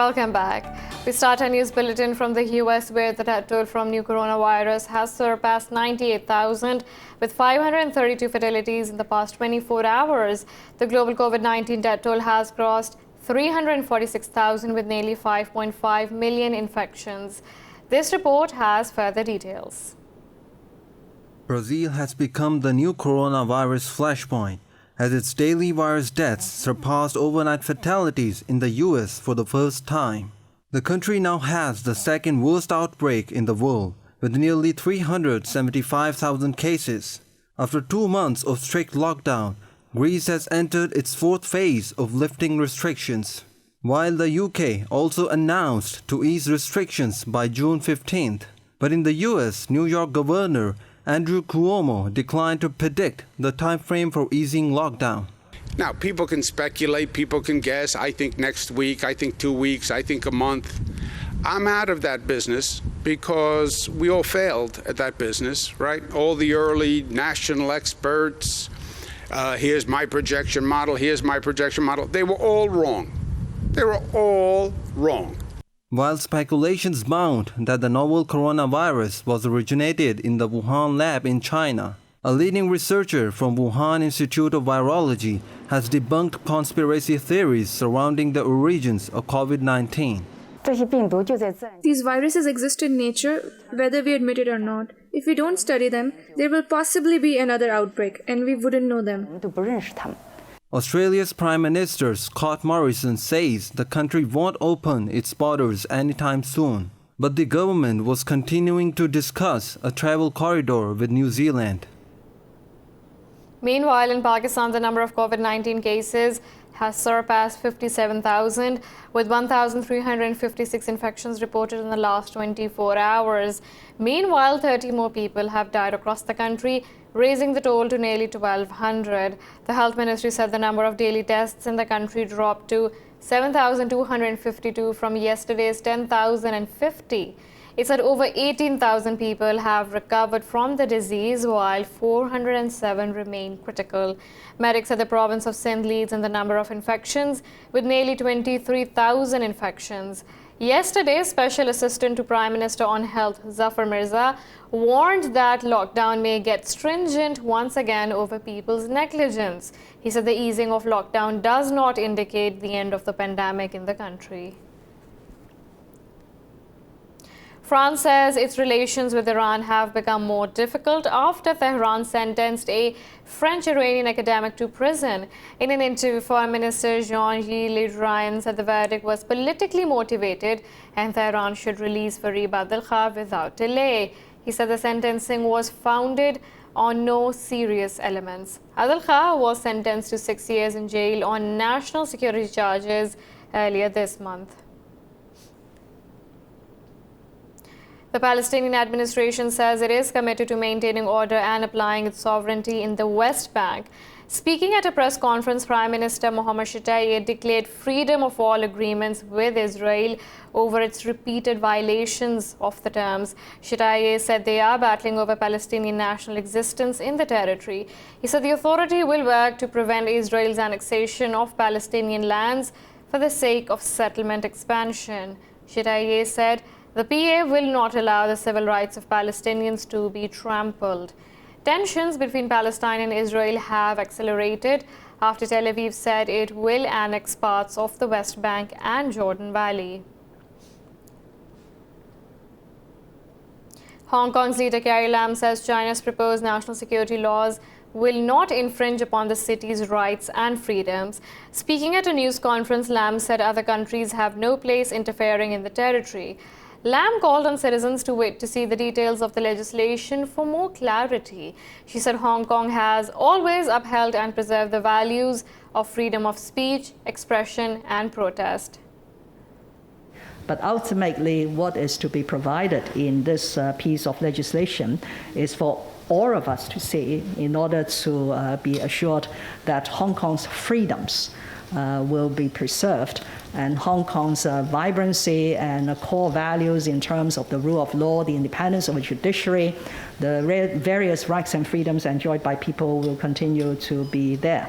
Welcome back. We start our news bulletin from the US, where the death toll from new coronavirus has surpassed 98,000 with 532 fatalities in the past 24 hours. The global COVID-19 death toll has crossed 346,000 with nearly 5.5 million infections. This report has further details. Brazil has become the new coronavirus flashpoint, as its daily virus deaths surpassed overnight fatalities in the US for the first time. The country now has the second worst outbreak in the world, with nearly 375,000 cases. After 2 months of strict lockdown, Greece has entered its fourth phase of lifting restrictions, while the UK also announced to ease restrictions by June 15th. But in the US, New York Governor Andrew Cuomo declined to predict the time frame for easing lockdown. Now, people can speculate, people can guess. I think next week, I think 2 weeks, I think a month. I'm out of that business because we all failed at that business, right? All the early national experts, here's my projection model, here's my projection model. They were all wrong. They were all wrong. While speculations mount that the novel coronavirus was originated in the Wuhan lab in China, a leading researcher from Wuhan Institute of Virology has debunked conspiracy theories surrounding the origins of COVID-19. These viruses exist in nature, whether we admit it or not. If we don't study them, there will possibly be another outbreak, and we wouldn't know them. Australia's Prime Minister Scott Morrison says the country won't open its borders anytime soon, but the government was continuing to discuss a travel corridor with New Zealand. Meanwhile, in Pakistan, the number of COVID-19 cases has surpassed 57,000, with 1,356 infections reported in the last 24 hours. Meanwhile, 30 more people have died across the country, raising the toll to nearly 1,200. The Health Ministry said the number of daily tests in the country dropped to 7,252 from yesterday's 10,050. It said over 18,000 people have recovered from the disease, while 407 remain critical. Medics said the province of Sindh leads in the number of infections, with nearly 23,000 infections. Yesterday, Special Assistant to Prime Minister on Health Zafar Mirza warned that lockdown may get stringent once again over people's negligence. He said the easing of lockdown does not indicate the end of the pandemic in the country. France says its relations with Iran have become more difficult after Tehran sentenced a French-Iranian academic to prison. In an interview, Foreign Minister Jean-Yves Le Drian said the verdict was politically motivated and Tehran should release Fareed Abdelkha without delay. He said the sentencing was founded on no serious elements. Abdelkha was sentenced to 6 years in jail on national security charges earlier this month. The Palestinian administration says it is committed to maintaining order and applying its sovereignty in the West Bank. Speaking at a press conference, Prime Minister Mohammed Shtayyeh declared freedom of all agreements with Israel over its repeated violations of the terms. Shtayyeh said they are battling over Palestinian national existence in the territory. He said the authority will work to prevent Israel's annexation of Palestinian lands for the sake of settlement expansion. Shtayyeh said the PA will not allow the civil rights of Palestinians to be trampled. Tensions between Palestine and Israel have accelerated after Tel Aviv said it will annex parts of the West Bank and Jordan Valley. Hong Kong's leader Carrie Lam says China's proposed national security laws will not infringe upon the city's rights and freedoms. Speaking at a news conference, Lam said other countries have no place interfering in the territory. Lam called on citizens to wait to see the details of the legislation for more clarity. She said Hong Kong has always upheld and preserved the values of freedom of speech, expression and protest. But ultimately, what is to be provided in this piece of legislation is for all of us to see in order to be assured that Hong Kong's freedoms will be preserved, and Hong Kong's vibrancy and core values in terms of the rule of law, the independence of the judiciary, the various rights and freedoms enjoyed by people will continue to be there.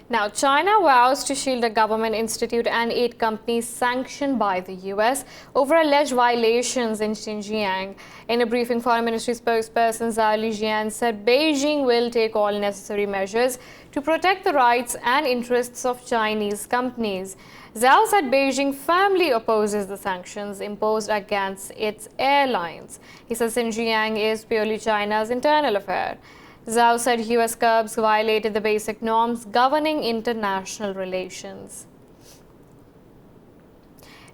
Now, China vows to shield a government institute and 8 companies sanctioned by the US over alleged violations in Xinjiang. In a briefing, Foreign Ministry spokesperson Zhao Lijian said Beijing will take all necessary measures to protect the rights and interests of Chinese companies. Zhao said Beijing firmly opposes the sanctions imposed against its airlines. He says Xinjiang is purely China's internal affair. Zhao said US curbs violated the basic norms governing international relations.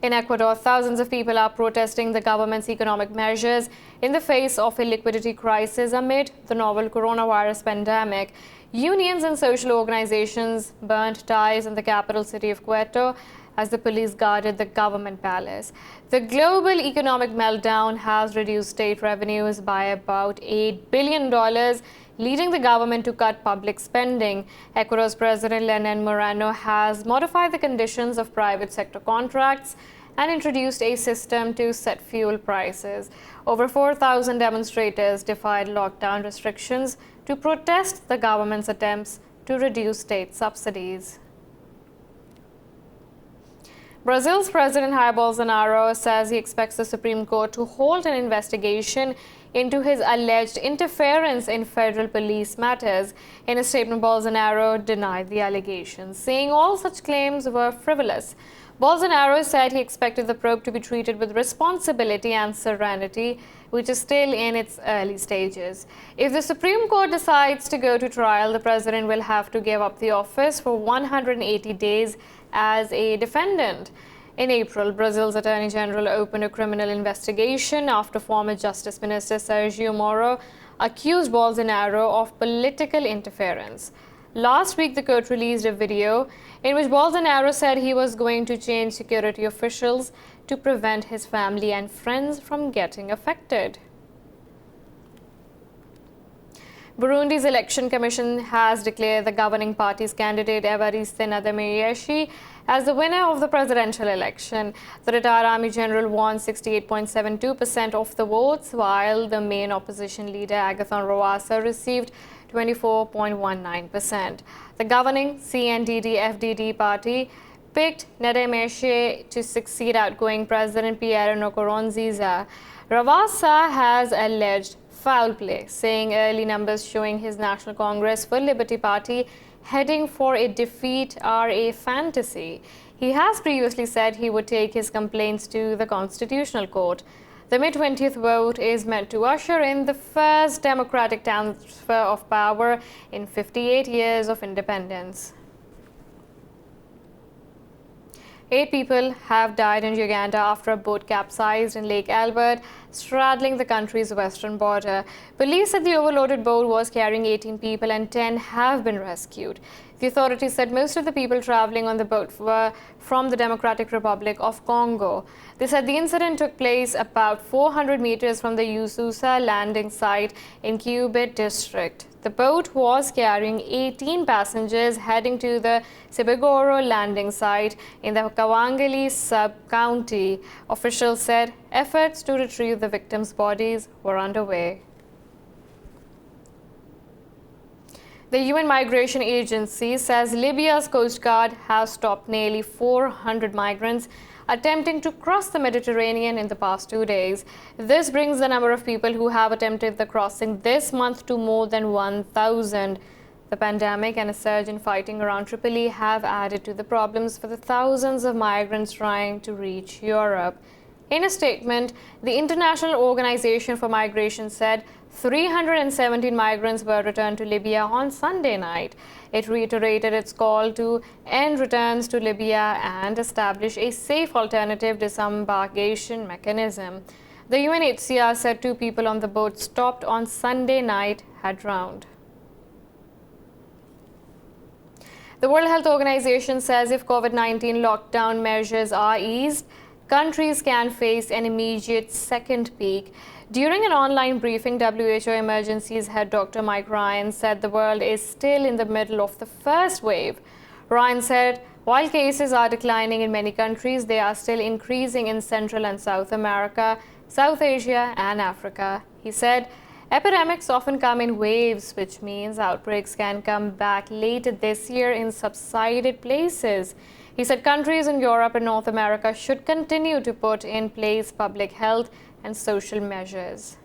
In Ecuador, thousands of people are protesting the government's economic measures in the face of a liquidity crisis amid the novel coronavirus pandemic. Unions and social organizations burned ties in the capital city of Quito as the police guarded the government palace. The global economic meltdown has reduced state revenues by about $8 billion, leading the government to cut public spending. Ecuador's President Lenin Moreno has modified the conditions of private sector contracts and introduced a system to set fuel prices. Over 4,000 demonstrators defied lockdown restrictions to protest the government's attempts to reduce state subsidies. Brazil's President Jair Bolsonaro says he expects the Supreme Court to hold an investigation into his alleged interference in federal police matters. In a statement, Bolsonaro denied the allegations, saying all such claims were frivolous. Bolsonaro said he expected the probe to be treated with responsibility and serenity, which is still in its early stages. If the Supreme Court decides to go to trial, the president will have to give up the office for 180 days as a defendant. In April, Brazil's Attorney General opened a criminal investigation after former Justice Minister Sergio Moro accused Bolsonaro of political interference. Last week, the court released a video in which Bolsonaro said he was going to change security officials to prevent his family and friends from getting affected. Burundi's election commission has declared the governing party's candidate Evariste Ndayishimiye as the winner of the presidential election. The retired army general won 68.72% of the votes, while the main opposition leader Agathon Rwasa received 24.19%. The governing CNDD-FDD party picked Ndayishimiye to succeed outgoing President Pierre Nkurunziza. Rwasa has alleged foul play, saying early numbers showing his National Congress for Liberty party heading for a defeat are a fantasy. He has previously said he would take his complaints to the Constitutional Court. The May 20th vote is meant to usher in the first democratic transfer of power in 58 years of independence. 8 people have died in Uganda after a boat capsized in Lake Albert, straddling the country's western border. Police said the overloaded boat was carrying 18 people and 10 have been rescued. The authorities said most of the people traveling on the boat were from the Democratic Republic of Congo. They said the incident took place about 400 meters from the Yususa landing site in Kiubit district. The boat was carrying 18 passengers heading to the Sibigoro landing site in the Kawangali sub-county. Officials said efforts to retrieve the victims' bodies were underway. The UN Migration Agency says Libya's Coast Guard has stopped nearly 400 migrants attempting to cross the Mediterranean in the past 2 days. This brings the number of people who have attempted the crossing this month to more than 1,000. The pandemic and a surge in fighting around Tripoli have added to the problems for the thousands of migrants trying to reach Europe. In a statement, the International Organization for Migration said 317 migrants were returned to Libya on Sunday night. It reiterated its call to end returns to Libya and establish a safe alternative disembarkation mechanism. The UNHCR said 2 people on the boat stopped on Sunday night had drowned. The World Health Organization says if COVID-19 lockdown measures are eased, countries can face an immediate second peak. During an online briefing, WHO Emergencies Head Dr. Mike Ryan said the world is still in the middle of the first wave. Ryan said, while cases are declining in many countries, they are still increasing in Central and South America, South Asia, and Africa. He said, Epidemics often come in waves, which means outbreaks can come back later this year in subsided places. He said countries in Europe and North America should continue to put in place public health and social measures.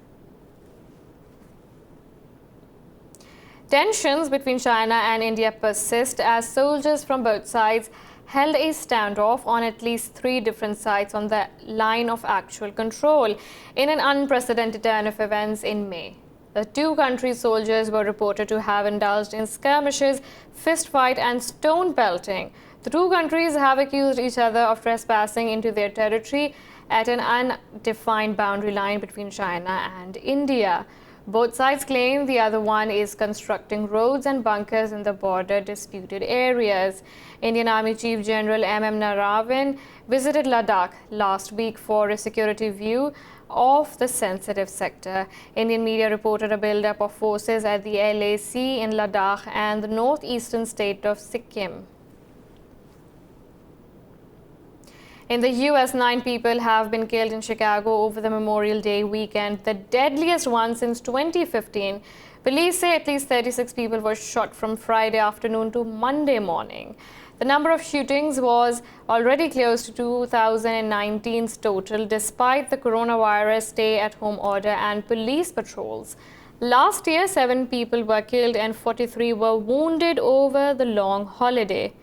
Tensions between China and India persist as soldiers from both sides held a standoff on at least 3 different sites on the line of actual control in an unprecedented turn of events in May. The 2 countries' soldiers were reported to have indulged in skirmishes, fistfight and stone pelting. The 2 countries have accused each other of trespassing into their territory at an undefined boundary line between China and India. Both sides claim the other one is constructing roads and bunkers in the border disputed areas. Indian Army Chief General M.M. Narayan visited Ladakh last week for a security view of the sensitive sector. Indian media reported a buildup of forces at the LAC in Ladakh and the northeastern state of Sikkim. In the U.S., 9 people have been killed in Chicago over the Memorial Day weekend, the deadliest one since 2015. Police say at least 36 people were shot from Friday afternoon to Monday morning. The number of shootings was already close to 2019's total, despite the coronavirus stay-at-home order and police patrols. Last year, 7 people were killed and 43 were wounded over the long holiday.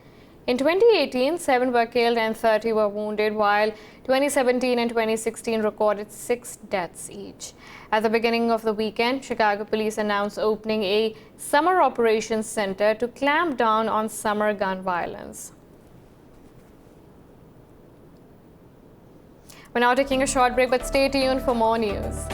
In 2018, 7 were killed and 30 were wounded, while 2017 and 2016 recorded 6 deaths each. At the beginning of the weekend, Chicago police announced opening a summer operations center to clamp down on summer gun violence. We're now taking a short break, but stay tuned for more news.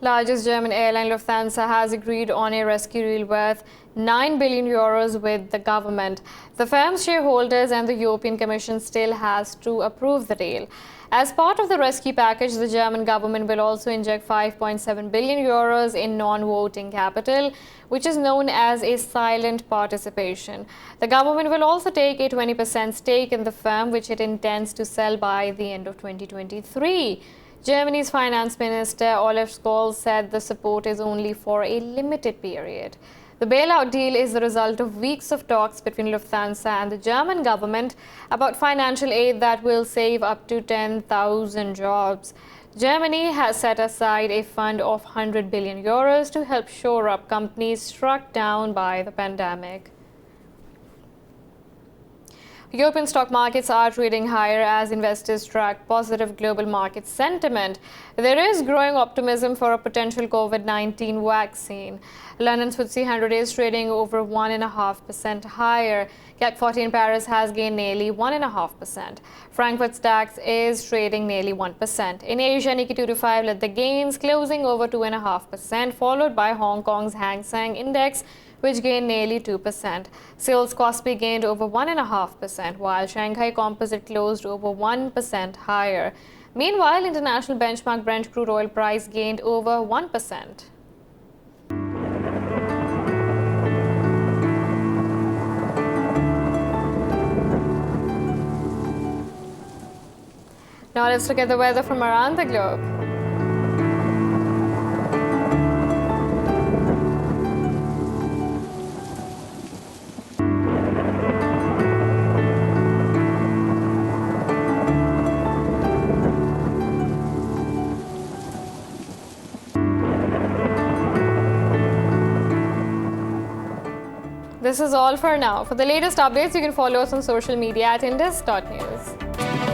Largest German airline Lufthansa has agreed on a rescue deal worth €9 billion with the government. The firm's shareholders and the European Commission still has to approve the deal. As part of the rescue package, the German government will also inject €5.7 billion in non-voting capital, which is known as a silent participation. The government will also take a 20% stake in the firm, which it intends to sell by the end of 2023. Germany's finance minister Olaf Scholz said the support is only for a limited period. The bailout deal is the result of weeks of talks between Lufthansa and the German government about financial aid that will save up to 10,000 jobs. Germany has set aside a fund of €100 billion to help shore up companies struck down by the pandemic. European stock markets are trading higher as investors track positive global market sentiment. There is growing optimism for a potential COVID-19 vaccine. London's FTSE 100 is trading over 1.5% higher. CAC 40 in Paris has gained nearly 1.5%. Frankfurt's DAX is trading nearly 1%. In Asia, Nikkei 225 led the gains, closing over 2.5%, followed by Hong Kong's Hang Seng Index, which gained nearly 2%. Seoul's Kospi gained over 1.5%, while Shanghai Composite closed over 1% higher. Meanwhile, international benchmark Brent crude oil price gained over 1%. Now let's look at the weather from around the globe. This is all for now. For the latest updates, you can follow us on social media at indus.news.